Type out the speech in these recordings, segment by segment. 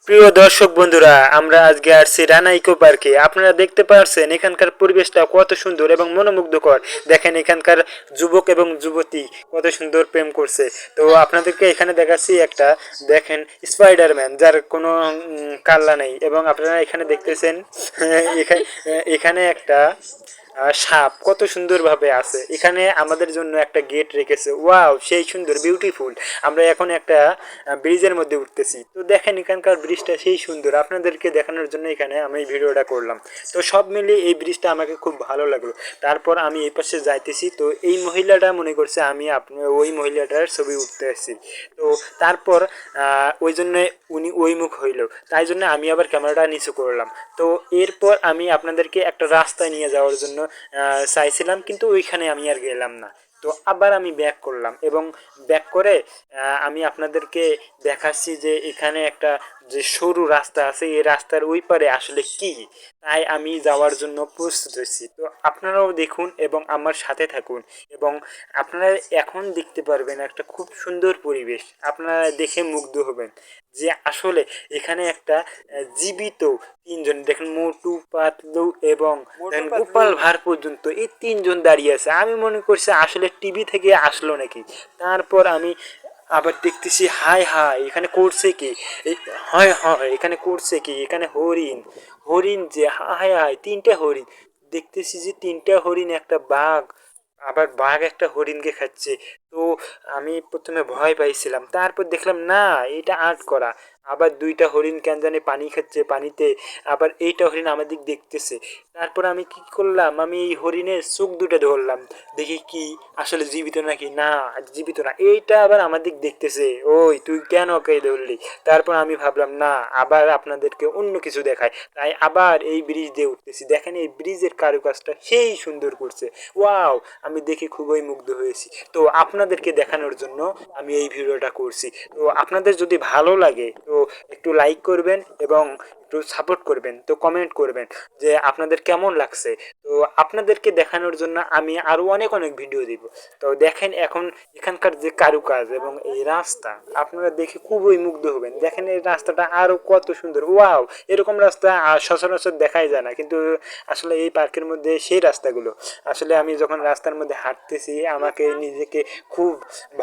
প্রিয় দর্শক বন্ধুরা, আমরা আজকে আসছি রানা ইকো পার্কে। আপনারা দেখতে পাচ্ছেন এখানকার পরিবেশটা কত সুন্দর এবং মনোমুগ্ধকর। দেখেন এখানকার যুবক এবং যুবতী কত সুন্দর প্রেম করছে। তো আপনাদেরকে এখানে দেখাচ্ছি একটা, দেখেন, স্পাইডারম্যান যার কোনো কাল্লা নেই। এবং আপনারা এখানে দেখতেছেন এখানে একটা সাপ কত সুন্দরভাবে আছে। এখানে আমাদের জন্য একটা গেট রেখেছে, ওয়াও সেই সুন্দর বিউটিফুল। আমরা এখন একটা ব্রিজের মধ্যে উঠতেছি। তো দেখেন এখানকার ব্রিজটা সেই সুন্দর, আপনাদেরকে দেখানোর জন্য এখানে আমি এই ভিডিওটা করলাম। তো সব মিলিয়ে এই ব্রিজটা আমাকে খুব ভালো লাগলো। তারপর আমি এই পাশে যাইতেছি, তো এই মহিলাটা মনে করছে আমি ওই মহিলাটার ছবি উঠতে আসছি। তো তারপর ওই জন্য উনি ওই মুখ হইল, তাই জন্য আমি আবার ক্যামেরাটা নিচু করলাম। তো এরপর আমি আপনাদেরকে একটা রাস্তায় নিয়ে যাওয়ার জন্য চাইছিলাম, কিন্তু ওইখানে আমি আর গেলাম না। তো আবার আমি ব্যাক করলাম এবং ব্যাক করে আমি আপনাদেরকে দেখাচ্ছি যে এখানে একটা যে সরু রাস্তা আছে, এই রাস্তার ওই পারে আসলে কি। তাই আমি যাওয়ার জন্য প্রস্তুত হচ্ছি। তো আপনারাও দেখুন এবং আমার সাথে থাকুন। এবং আপনারা এখন দেখতে পারবেন একটা খুব সুন্দর পরিবেশ, আপনারা দেখে মুগ্ধ হবেন যে আসলে এখানে একটা জীবিত তিনজন, দেখেন, মোটু পাতলু এবং দেখেন গোপাল ভাঁড় পর্যন্ত এই তিনজন দাঁড়িয়ে আছে। আমি মনে করছি আসলে টিভি থেকে আসলো নাকি। তারপর আমি আবার দেখতেছি, হায় হায় এখানে করছে কি, হয় হয় এখানে করছে কি, এখানে হরিণ, হরিণ যে হায় হায়, তিনটা হরিণ দেখতেছি, যে তিনটা হরিণ, একটা বাঘ, আবার বাঘ একটা হরিণকে খাচ্ছে। তো আমি প্রথমে ভয় পাইছিলাম, তারপর দেখলাম না, এটা আর্ট করা। আবার দুইটা হরিণ কেন জানি পানি খাচ্ছে পানিতে, আবার এইটা হরিণ আমার দিক দেখতেছে। তারপর আমি কি করলাম, আমি এই হরিণের চোখ দুটো ধরলাম, দেখি কি আসলে জীবিত নাকি। না, জীবিত না, এইটা আবার আমার দিক দেখতেছে, ওই তুই কেন ওকে ধরলি। তারপর আমি ভাবলাম না, আবার আপনাদেরকে অন্য কিছু দেখায়। তাই আবার এই ব্রিজ দিয়ে উঠতেছি। দেখেন এই ব্রিজের কারুকাজটা সেই সুন্দর করছে, ওয়াও, আমি দেখে খুবই মুগ্ধ হয়েছি। তো আপনাদেরকে দেখানোর জন্য আমি এই ভিডিওটা করছি। তো আপনাদের যদি ভালো লাগে তো একটু লাইক করবেন এবং একটু সাপোর্ট করবেন, তো কমেন্ট করবেন যে আপনাদের কেমন লাগছে। তো আপনাদেরকে দেখানোর জন্য আমি আরও অনেক অনেক ভিডিও দিব। তো দেখেন এখন এখানকার যে কারুকাজ এবং এই রাস্তা, আপনারা দেখে খুবই মুগ্ধ হবেন। দেখেন এই রাস্তাটা আরও কত সুন্দর, ওয়াও, এরকম রাস্তা সচরাচর দেখাই যায় না, কিন্তু আসলে এই পার্কের মধ্যে সেই রাস্তাগুলো, আসলে আমি যখন রাস্তার মধ্যে হাঁটতেছি আমাকে নিজেকে খুব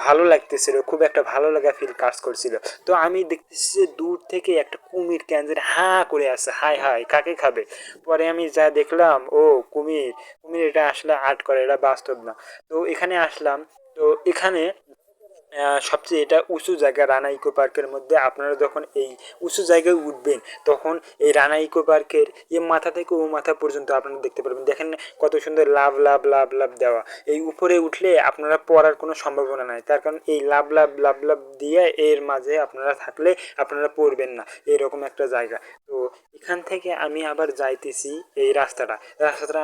ভালো লাগতেছিল, খুব একটা ভালো লাগা ফিল কাজ করছিল। তো আমি দেখতেছি যে দূর থেকে একটা কুমির ক্যানজের হাঁ করে আছে, হায় হায় কাকে খাবে। পরে আমি যা দেখলাম, ও কুমির, কুমির এটা আসলে আর্ট করে, এটা বাস্তব না। তো এখানে আসলাম। তো এখানে সবচেয়ে এটা উঁচু জায়গা রানা ইকো পার্কের মধ্যে। আপনারা যখন এই উঁচু জায়গায় উঠবেন তখন এই রানা ইকো পার্কের এ মাথা থেকে ও মাথা পর্যন্ত আপনারা দেখতে পারবেন। দেখেন কত সুন্দর লাভ লাভ লাভ লাভ দেওয়া। এই উপরে উঠলে আপনারা পড়ার কোনো সম্ভাবনা নাই, তার কারণ এই লাভ লাভ লাভ লাভ দিয়ে এর মাঝে আপনারা থাকলে আপনারা পড়বেন না, এরকম একটা জায়গা। তো এখান থেকে আমি আবার যাইতেছি এই রাস্তাটা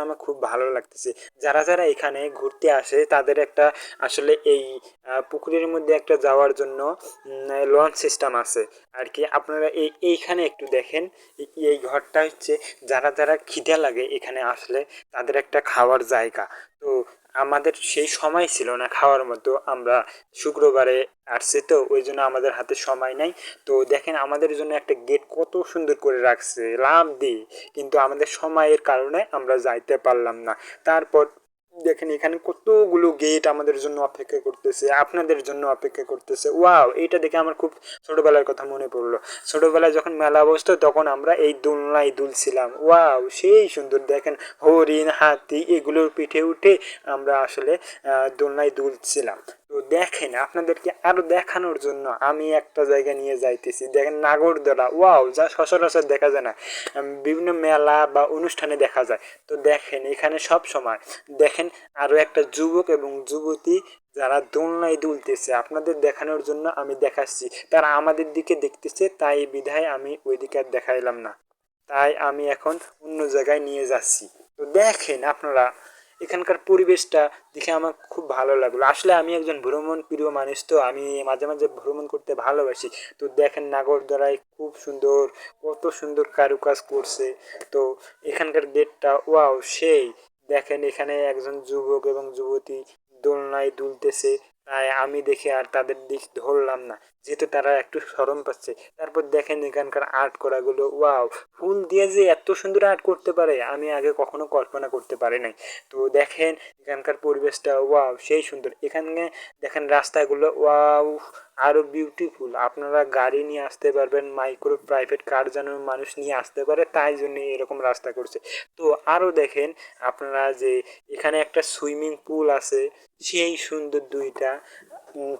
আমার খুব ভালো লাগতেছে। যারা যারা এখানে ঘুরতে আসে তাদের একটা আসলে এই পুকুরের মধ্যে একটা যাওয়ার জন্য লঞ্চ সিস্টেম আছে আর কি। আপনারা এইখানে একটু দেখেন, এই ঘরটা হচ্ছে যারা যারা খিদে লাগে এখানে আসলে তাদের একটা খাওয়ার জায়গা। তো আমাদের সেই সময় ছিল না খাওয়ার মতো, আমরা শুক্রবারে আসছি তো ওই জন্য আমাদের হাতে সময় নাই। তো দেখেন আমাদের জন্য একটা গেট কত সুন্দর করে রাখছে লাভ দিয়ে, কিন্তু আমাদের সময়ের কারণে আমরা যাইতে পারলাম না। তারপর দেখেন এখানে কতগুলো গেট আমাদের জন্য অপেক্ষা করতেছে, আপনাদের জন্য অপেক্ষা করতেছে, ওয়াও, এইটা দেখে আমার খুব ছোটবেলার কথা মনে পড়লো। ছোটবেলায় যখন মেলা বসতো তখন আমরা এই দোলনায় দুলছিলাম, ওয়াও সেই সুন্দর। দেখেন হরিণ, হাতি এগুলোর পিঠে উঠে আমরা আসলে দোলনায় দুলছিলাম। তো দেখেন আপনাদেরকে আরো দেখানোর জন্য আমি একটা জায়গা নিয়ে যাইতেছি, দেখেন নাগরদোলা, ওয়াও, যা সচরাচর দেখা যায় না, বিভিন্ন মেলা বা অনুষ্ঠানে দেখা যায়। তো দেখেন এখানে সব সময় দেখেন আরো একটা যুবক এবং যুবতী যারা দোলনায় দুলতেছে, আপনাদের দেখানোর জন্য আমি দেখাচ্ছি। তারা আমাদের দিকে দেখতেছে, তাই বিধায় আমি ওই দিকে আর দেখাইলাম না, তাই আমি এখন অন্য জায়গায় নিয়ে যাচ্ছি। তো দেখেন আপনারা এখানকার পরিবেশটা দেখে আমার খুব ভালো লাগলো। আসলে আমি একজন ভ্রমণ প্রিয় মানুষ, তো আমি মাঝে মাঝে ভ্রমণ করতে ভালোবাসি। তো দেখেন নাগরদোলায় খুব সুন্দর, কত সুন্দর কারুকাজ করছে। তো এখানকার গেটটা, ওয়াও সেই। দেখেন এখানে একজন যুবক এবং যুবতী দোলনায় দুলতেছে, তাই আমি দেখে আর তাদের দিক ধরলাম না। যেহেতু তারা একটু শরম পাচ্ছে। তারপর দেখেন এখানকার আর্ট করাগুলো, ওয়াও! ফুল দিয়ে যে এত সুন্দর আর্ট করতে পারে আমি আগে কখনো কল্পনা করতে পারি নাই। তো দেখেন এখানকার পরিবেশটা, ওয়াও! সেই সুন্দর। এখানে দেখেন রাস্তাগুলো, ওয়াও! আরো বিউটিফুল। আপনারা গাড়ি নিয়ে আসতে পারবেন, মাইক্রো প্রাইভেট কার যেন মানুষ নিয়ে আসতে পারে, তাই জন্য এরকম রাস্তা করছে। তো আরো দেখেন আপনারা যে এখানে একটা সুইমিং পুল আছে, সেই সুন্দর ২টা। উম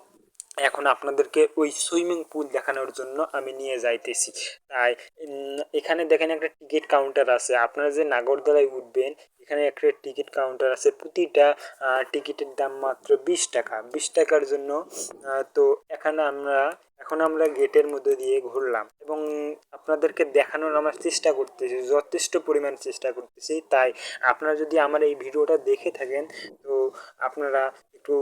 এখন আপনাদেরকে ওই সুইমিং পুল দেখানোর জন্য আমি নিয়ে যাইতেছি। তাই এখানে দেখেন একটা টিকিট কাউন্টার আছে। আপনারা যে নাগরদোলায় উঠবেন, এখানে একটা টিকিট কাউন্টার আছে। প্রতিটা টিকিটের দাম মাত্র ২০ টাকা। ২০ টাকার জন্য তো এখানে এখন আমরা গেটের মধ্যে দিয়ে ঘুরলাম এবং আপনাদেরকে দেখানোর আমার চেষ্টা করতেছি, যথেষ্ট পরিমাণ চেষ্টা করতেছি। তাই আপনারা যদি আমার এই ভিডিওটা দেখে থাকেন, তো আপনারা একটু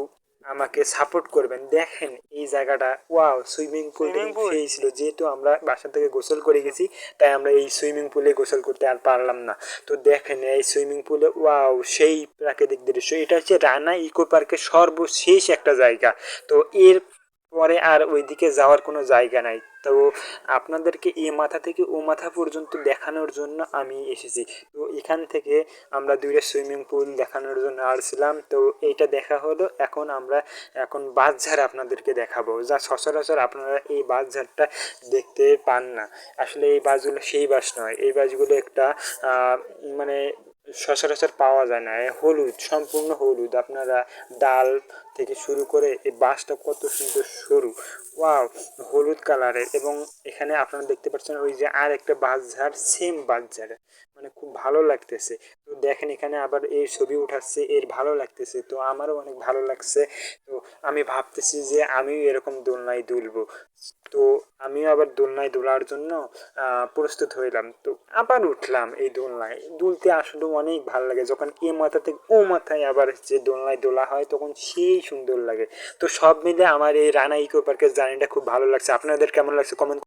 আমাকে সাপোর্ট করবেন। দেখেন এই জায়গাটা, ওয়াও! সুইমিং পুলটা কিন্তু সেই ছিল। যেহেতু আমরা বাসা থেকে গোসল করে গেছি, তাই আমরা এই সুইমিং পুলে গোসল করতে আর পারলাম না। তো দেখেন এই সুইমিং পুলে, ওয়াও! সেই প্রাকৃতিক দৃশ্য। এটা হচ্ছে রানা ইকো পার্কের সর্বশেষ একটা জায়গা। তো এর পরে আর ওইদিকে যাওয়ার কোনো জায়গা নাই। তো আপনাদেরকে এ মাথা থেকে ও মাথা পর্যন্ত দেখানোর জন্য আমি এসেছি। তো এখান থেকে আমরা ২টা সুইমিং পুল দেখানোর জন্য আসছিলাম। তো এইটা দেখা হলো। এখন বাঁশঝাড় আপনাদেরকে দেখাবো, যা সচরাচর আপনারা এই বাঁশঝাড়টা দেখতে পান না। আসলে এই বাঁশগুলো সেই বাঁশ নয়, এই বাঁশগুলো একটা মানে সচরাচর পাওয়া যায় না। হলুদ, সম্পূর্ণ হলুদ। আপনারা ডাল থেকে শুরু করে এই বাঁশটা কত সুন্দর সরু, ওয়াও! হলুদ কালারের। এবং এখানে আপনারা দেখতে পাচ্ছেন ওই যে আর একটা বাঁশঝাড়, সেম বাঁশঝাড়, মানে খুব ভালো লাগতেছে। তো দেখেন এখানে আবার এই ছবি উঠাচ্ছে, এর ভালো লাগতেছে। তো আমারও অনেক ভালো লাগছে। তো আমি ভাবতেছি যে আমিও এরকম দোলনায় দুলবো। তো আমিও আবার দোলনায় দোলার জন্য প্রস্তুত হইলাম। তো আবার উঠলাম এই দোলনায়। দুলতে আসলে অনেক ভালো লাগে। যখন এ মাথা থেকে ও মাথায় আবার যে দোলনায় দোলা হয়, তখন সেই সুন্দর লাগে। তো সব মিলে আমার এই রানা ইকো পার্কের জার্নিটা খুব ভালো লাগছে। আপনাদের কেমন লাগছে কমেন্ট